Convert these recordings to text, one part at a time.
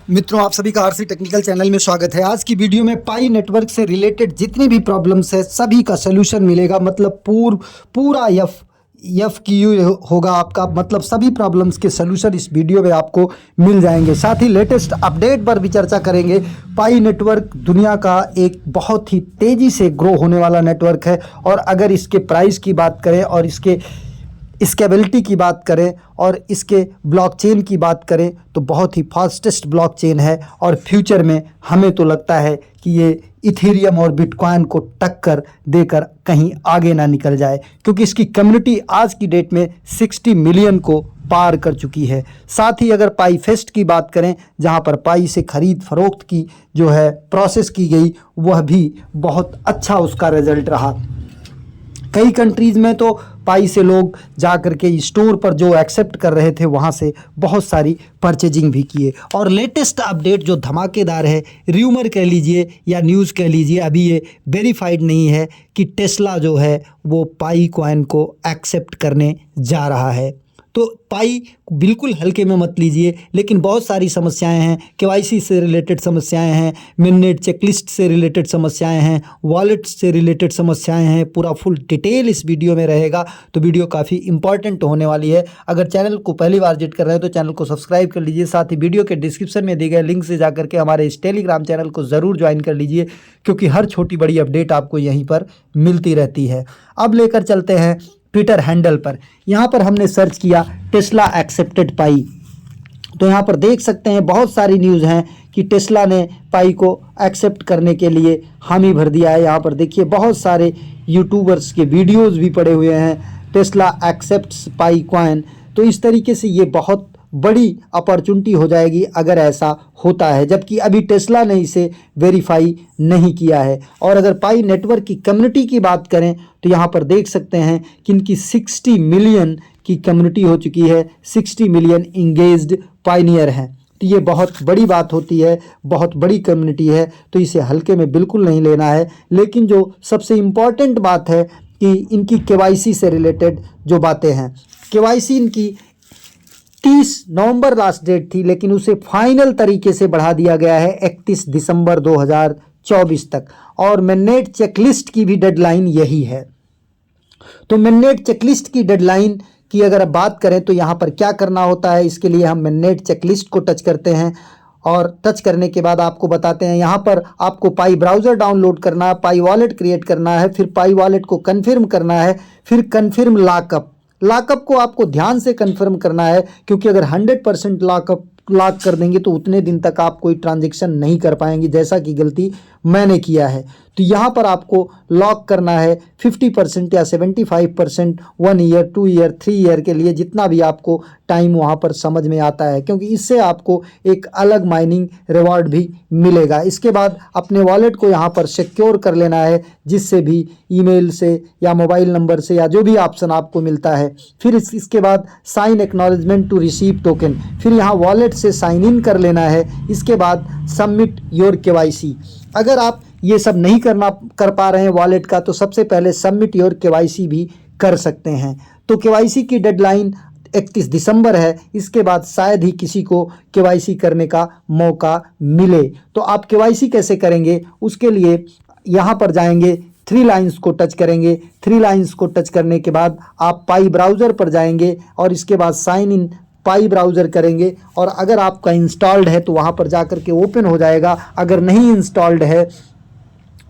मित्रों, आप सभी का आरसी टेक्निकल चैनल में स्वागत है। आज की वीडियो में पाई नेटवर्क से रिलेटेड जितनी भी प्रॉब्लम्स है सभी का सलूशन मिलेगा। मतलब पूरा एफ क्यू होगा आपका। मतलब सभी प्रॉब्लम्स के सलूशन इस वीडियो में आपको मिल जाएंगे। साथ ही लेटेस्ट अपडेट पर भी चर्चा करेंगे। पाई नेटवर्क दुनिया का एक बहुत ही तेज़ी से ग्रो होने वाला नेटवर्क है, और अगर इसके प्राइस की बात करें और इसके स्केबिलिटी की बात करें और इसके ब्लॉकचेन की बात करें तो बहुत ही फास्टेस्ट ब्लॉकचेन है। और फ्यूचर में हमें तो लगता है कि ये इथेरियम और बिटकॉइन को टक्कर देकर कहीं आगे ना निकल जाए, क्योंकि इसकी कम्युनिटी आज की डेट में 60 मिलियन को पार कर चुकी है। साथ ही अगर पाई फेस्ट की बात करें, जहां पर पाई से खरीद फरोख्त की जो है प्रोसेस की गई, वह भी बहुत अच्छा उसका रिजल्ट रहा। कई कंट्रीज़ में तो पाई से लोग जा कर के स्टोर पर जो एक्सेप्ट कर रहे थे वहाँ से बहुत सारी परचेजिंग भी किए। और लेटेस्ट अपडेट जो धमाकेदार है, र्यूमर कह लीजिए या न्यूज़ कह लीजिए, अभी ये वेरीफाइड नहीं है कि टेस्ला जो है वो पाई कॉइन को एक्सेप्ट करने जा रहा है। तो पाई बिल्कुल हल्के में मत लीजिए, लेकिन बहुत सारी समस्याएं हैं। केवाईसी से रिलेटेड समस्याएं हैं, मिननेट चेकलिस्ट से रिलेटेड समस्याएं हैं, वॉलेट से रिलेटेड समस्याएं हैं। पूरा फुल डिटेल इस वीडियो में रहेगा, तो वीडियो काफ़ी इंपॉर्टेंट होने वाली है। अगर चैनल को पहली बार विजिट कर रहे हैं तो चैनल को सब्सक्राइब कर लीजिए। साथ ही वीडियो के डिस्क्रिप्शन में दिए गए लिंक से जाकर के हमारे इस टेलीग्राम चैनल को ज़रूर ज्वाइन कर लीजिए, क्योंकि हर छोटी बड़ी अपडेट आपको यहीं पर मिलती रहती है। अब लेकर चलते हैं ट्विटर हैंडल पर। यहाँ पर हमने सर्च किया टेस्ला एक्सेप्टेड पाई, तो यहाँ पर देख सकते हैं बहुत सारी न्यूज़ हैं कि टेस्ला ने पाई को एक्सेप्ट करने के लिए हामी भर दिया है। यहाँ पर देखिए बहुत सारे यूट्यूबर्स के वीडियोस भी पड़े हुए हैं, टेस्ला एक्सेप्ट्स पाई कॉइन। तो इस तरीके से ये बहुत बड़ी अपॉर्चुनिटी हो जाएगी अगर ऐसा होता है, जबकि अभी टेस्ला ने इसे वेरीफाई नहीं किया है। और अगर पाई नेटवर्क की कम्युनिटी की बात करें तो यहाँ पर देख सकते हैं कि इनकी 60 मिलियन की कम्युनिटी हो चुकी है, 60 मिलियन इंगेज्ड पाइनियर हैं। तो ये बहुत बड़ी बात होती है, बहुत बड़ी कम्युनिटी है, तो इसे हल्के में बिल्कुल नहीं लेना है। लेकिन जो सबसे इम्पॉर्टेंट बात है कि इनकी केवाईसी से रिलेटेड जो बातें हैं, केवाईसी इनकी 30 नवंबर लास्ट डेट थी, लेकिन उसे फाइनल तरीके से बढ़ा दिया गया है 31 दिसंबर 2024 तक। और मिननेट चेकलिस्ट की भी डेडलाइन यही है। तो मिननेट चेकलिस्ट की डेडलाइन की अगर बात करें तो यहाँ पर क्या करना होता है, इसके लिए हम मिननेट चेकलिस्ट को टच करते हैं। और टच करने के बाद आपको बताते हैं, यहाँ पर आपको पाई ब्राउज़र डाउनलोड करना है, पाई वॉलेट क्रिएट करना है, फिर पाई वॉलेट को कन्फर्म करना है, फिर कन्फर्म लॉकअप को आपको ध्यान से कंफर्म करना है, क्योंकि अगर 100% लॉक कर देंगे तो उतने दिन तक आप कोई ट्रांजैक्शन नहीं कर पाएंगे, जैसा कि गलती मैंने किया है। तो यहाँ पर आपको लॉक करना है 50% या 75%, 1 ईयर, 2 ईयर, 3 ईयर के लिए, जितना भी आपको टाइम वहाँ पर समझ में आता है, क्योंकि इससे आपको एक अलग माइनिंग रिवॉर्ड भी मिलेगा। इसके बाद अपने वॉलेट को यहाँ पर सिक्योर कर लेना है, जिससे भी ईमेल से या मोबाइल नंबर से या जो भी ऑप्शन आपको मिलता है। फिर इसके बाद sign acknowledgement to receive token, फिर यहाँ वॉलेट से साइन इन कर लेना है। इसके बाद सबमिट योर केवाईसी। अगर आप ये सब नहीं कर पा रहे हैं वॉलेट का, तो सबसे पहले सबमिट योर केवाईसी भी कर सकते हैं। तो केवाईसी की डेडलाइन 31 दिसंबर है। इसके बाद शायद ही किसी को केवाईसी करने का मौका मिले। तो आप केवाईसी कैसे करेंगे, उसके लिए यहाँ पर जाएंगे, 3 लाइन्स को टच करेंगे। 3 लाइन्स को टच करने के बाद आप पाई ब्राउज़र पर जाएंगे और इसके बाद साइन इन पाई ब्राउज़र करेंगे। और अगर आपका इंस्टॉल्ड है तो वहाँ पर जा कर के ओपन हो जाएगा। अगर नहीं इंस्टॉल्ड है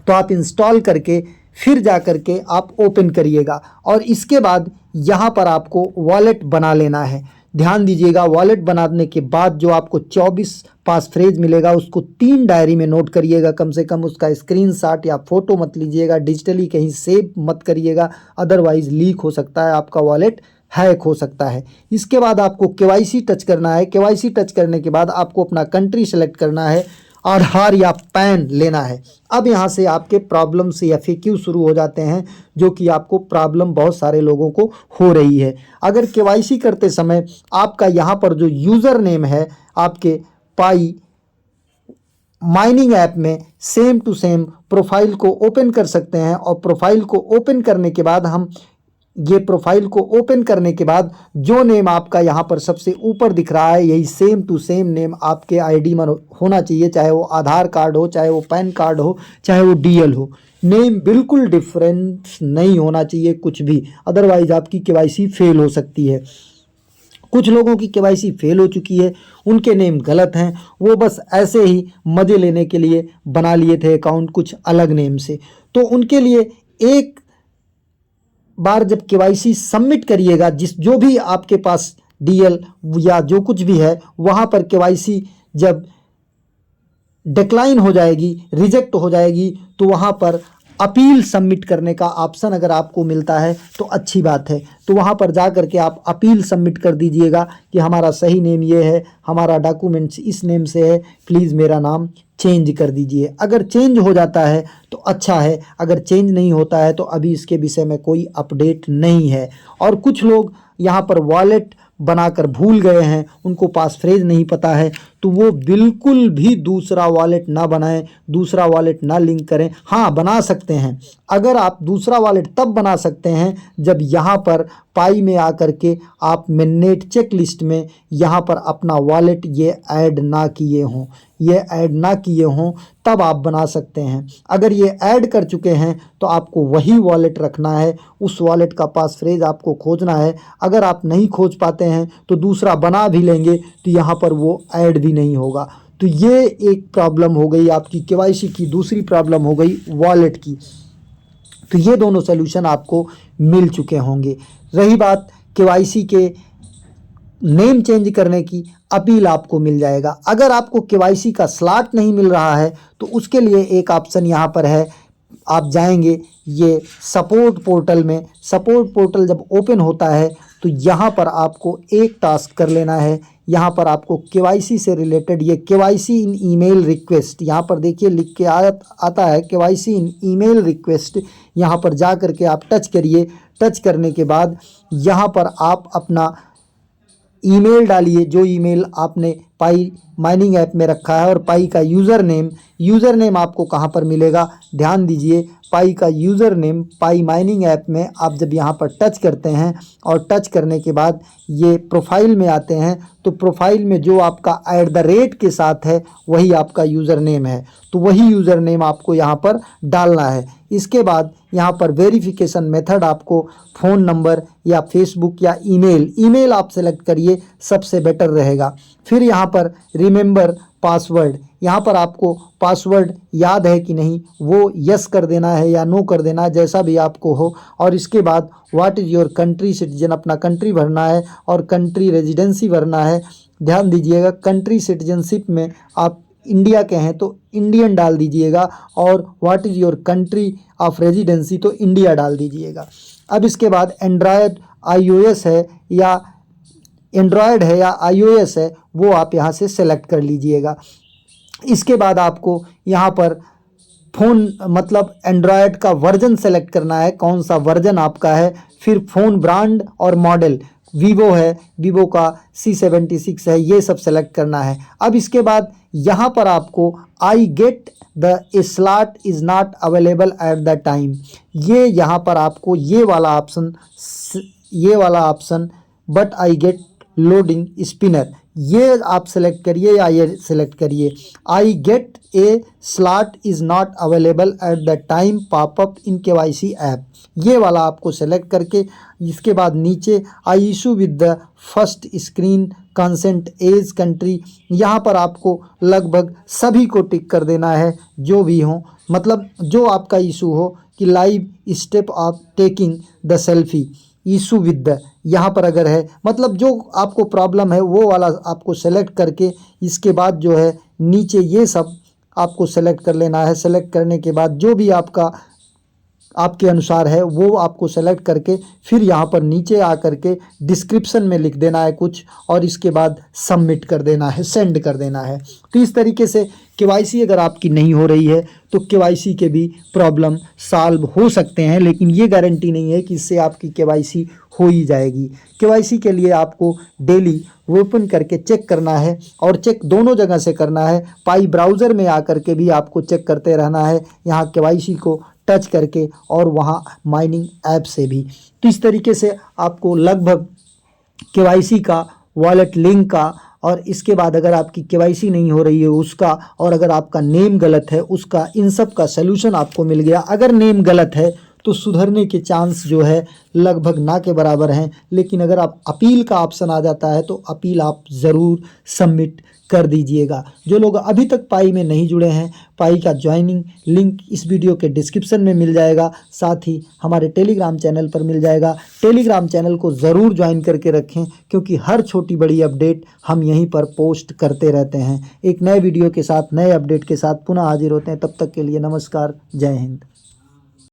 तो आप इंस्टॉल करके फिर जा कर के आप ओपन करिएगा। और इसके बाद यहाँ पर आपको वॉलेट बना लेना है। ध्यान दीजिएगा, वॉलेट बनाने के बाद जो आपको 24 पास फ्रेज मिलेगा, उसको 3 डायरी में नोट करिएगा। कम से कम उसका स्क्रीनशॉट या फ़ोटो मत लीजिएगा, डिजिटली कहीं सेव मत करिएगा, अदरवाइज़ लीक हो सकता है, आपका वॉलेट हैक हो सकता है। इसके बाद आपको केवाईसी टच करना है। केवाईसी टच करने के बाद आपको अपना कंट्री सेलेक्ट करना है, आधार या पैन लेना है। अब यहाँ से आपके प्रॉब्लम्स या FAQ शुरू हो जाते हैं, जो कि आपको प्रॉब्लम बहुत सारे लोगों को हो रही है। अगर केवाईसी करते समय आपका यहाँ पर जो यूज़र नेम है आपके पाई माइनिंग ऐप में सेम टू सेम प्रोफाइल को ओपन कर सकते हैं। और प्रोफाइल को ओपन करने के बाद हम ये प्रोफाइल को ओपन करने के बाद जो नेम आपका यहाँ पर सबसे ऊपर दिख रहा है, यही सेम टू सेम नेम आपके आईडी में होना चाहिए, चाहे वो आधार कार्ड हो, चाहे वो पैन कार्ड हो, चाहे वो डीएल हो। नेम बिल्कुल डिफरेंस नहीं होना चाहिए कुछ भी, अदरवाइज आपकी केवाईसी फेल हो सकती है। कुछ लोगों की केवाईसी फेल हो चुकी है, उनके नेम गलत हैं, वो बस ऐसे ही मज़े लेने के लिए बना लिए थे अकाउंट कुछ अलग नेम से। तो उनके लिए एक बार जब केवाईसी सबमिट करिएगा, जो भी आपके पास डीएल या जो कुछ भी है, वहाँ पर केवाईसी जब डिक्लाइन हो जाएगी, रिजेक्ट हो जाएगी, तो वहाँ पर अपील सबमिट करने का ऑप्शन अगर आपको मिलता है तो अच्छी बात है। तो वहाँ पर जा कर के आप अपील सबमिट कर दीजिएगा कि हमारा सही नेम ये है, हमारा डॉक्यूमेंट्स इस नेम से है, प्लीज़ मेरा नाम चेंज कर दीजिए। अगर चेंज हो जाता है तो अच्छा है, अगर चेंज नहीं होता है तो अभी इसके विषय में कोई अपडेट नहीं है। और कुछ लोग यहाँ पर वॉलेट बनाकर भूल गए हैं, उनको पासफ्रेज नहीं पता है, तो वो बिल्कुल भी दूसरा वॉलेट ना बनाएं, दूसरा वॉलेट ना लिंक करें। हाँ, बना सकते हैं, अगर आप दूसरा वॉलेट तब बना सकते हैं जब यहाँ पर पाई में आकर के आप मिननेट चेक लिस्ट में यहाँ पर अपना वॉलेट ये ऐड ना किए हों, तब आप बना सकते हैं। अगर ये ऐड कर चुके हैं तो आपको वही वॉलेट रखना है, उस वॉलेट का पासफ्रेज आपको खोजना है। अगर आप नहीं खोज पाते हैं तो दूसरा बना भी लेंगे तो यहाँ पर वो ऐड भी नहीं होगा। तो ये एक प्रॉब्लम हो गई आपकी केवाईसी की। दूसरी प्रॉब्लम हो गई वॉलेट की। तो ये दोनों सलूशन आपको मिल चुके होंगे। रही बात केवाईसी के नेम चेंज करने की, अपील आपको मिल जाएगा। अगर आपको केवाईसी का स्लॉट नहीं मिल रहा है तो उसके लिए एक ऑप्शन यहाँ पर है, आप जाएंगे ये सपोर्ट पोर्टल में। सपोर्ट पोर्टल जब ओपन होता है तो यहाँ पर आपको एक टास्क कर लेना है। यहाँ पर आपको केवाईसी से रिलेटेड ये केवाईसी इन ईमेल रिक्वेस्ट, यहाँ पर देखिए लिख के आता है केवाईसी इन ईमेल रिक्वेस्ट। यहाँ पर जा कर के आप टच करिए। टच करने के बाद यहाँ पर आप अपना ईमेल डालिए, जो ईमेल आपने पाई माइनिंग ऐप में रखा है, और पाई का यूज़र नेम आपको कहाँ पर मिलेगा, ध्यान दीजिए। पाई का यूज़र नेम पाई माइनिंग ऐप में आप जब यहाँ पर टच करते हैं और टच करने के बाद ये प्रोफाइल में आते हैं, तो प्रोफाइल में जो आपका @ के साथ है वही आपका यूज़र नेम है, तो वही यूज़र नेम आपको यहाँ पर डालना है। इसके बाद यहाँ पर वेरिफिकेशन मेथड आपको फ़ोन नंबर या फेसबुक या ईमेल आप सेलेक्ट करिए, सबसे बेटर रहेगा। फिर यहाँ पर रिमेंबर पासवर्ड, यहाँ पर आपको पासवर्ड याद है कि नहीं वो यस कर देना है या नो कर देना है, जैसा भी आपको हो। और इसके बाद what is your country citizen, अपना कंट्री भरना है और कंट्री रेजिडेंसी भरना है। ध्यान दीजिएगा, कंट्री सिटीजनशिप में आप इंडिया के हैं तो इंडियन डाल दीजिएगा, और what is your country of residency तो इंडिया डाल दीजिएगा। अब इसके बाद एंड्रॉयड है या iOS है, वो आप यहाँ से सेलेक्ट कर लीजिएगा। इसके बाद आपको यहाँ पर फ़ोन मतलब एंड्रॉयड का वर्जन सेलेक्ट करना है, कौन सा वर्जन आपका है। फिर फ़ोन ब्रांड और मॉडल, वीवो है, वीवो का C76 है, ये सब सेलेक्ट करना है। अब इसके बाद यहाँ पर आपको I get the slot is not available at the time, ये यहाँ पर आपको ये वाला option but I get loading spinner, ये आप सेलेक्ट करिए या ये सेलेक्ट करिए। I get a slot is not available at the time popup in KYC app, ये वाला आपको सेलेक्ट करके इसके बाद नीचे I issue with the first screen consent age country, यहाँ पर आपको लगभग सभी को टिक कर देना है, जो भी हो, मतलब जो आपका इशू हो कि live step of taking the selfie issue with the, यहाँ पर अगर है मतलब जो आपको प्रॉब्लम है वो वाला आपको सेलेक्ट करके इसके बाद जो है नीचे ये सब आपको सेलेक्ट कर लेना है। सेलेक्ट करने के बाद जो भी आपके अनुसार है वो आपको सेलेक्ट करके फिर यहाँ पर नीचे आकर के डिस्क्रिप्शन में लिख देना है कुछ, और इसके बाद सबमिट कर देना है, सेंड कर देना है। तो इस तरीके से केवाईसी अगर आपकी नहीं हो रही है तो केवाईसी के भी प्रॉब्लम सॉल्व हो सकते हैं, लेकिन ये गारंटी नहीं है कि इससे आपकी केवाईसी हो ही जाएगी। केवाईसी के लिए आपको डेली ओपन करके चेक करना है, और चेक दोनों जगह से करना है। पाई ब्राउज़र में आकर के भी आपको चेक करते रहना है, यहाँ केवाईसी को टच करके और वहाँ माइनिंग ऐप से भी। तो इस तरीके से आपको लगभग केवाईसी का, वॉलेट लिंक का, और इसके बाद अगर आपकी केवाईसी नहीं हो रही है उसका, और अगर आपका नेम गलत है उसका, इन सब का सलूशन आपको मिल गया। अगर नेम गलत है तो सुधरने के चांस जो है लगभग ना के बराबर हैं, लेकिन अगर आप अपील का ऑप्शन आ जाता है तो अपील आप ज़रूर सबमिट कर दीजिएगा। जो लोग अभी तक पाई में नहीं जुड़े हैं, पाई का ज्वाइनिंग लिंक इस वीडियो के डिस्क्रिप्शन में मिल जाएगा, साथ ही हमारे टेलीग्राम चैनल पर मिल जाएगा। टेलीग्राम चैनल को ज़रूर ज्वाइन करके रखें, क्योंकि हर छोटी बड़ी अपडेट हम यहीं पर पोस्ट करते रहते हैं। एक नए वीडियो के साथ, नए अपडेट के साथ पुनः हाजिर होते हैं। तब तक के लिए नमस्कार, जय हिंद।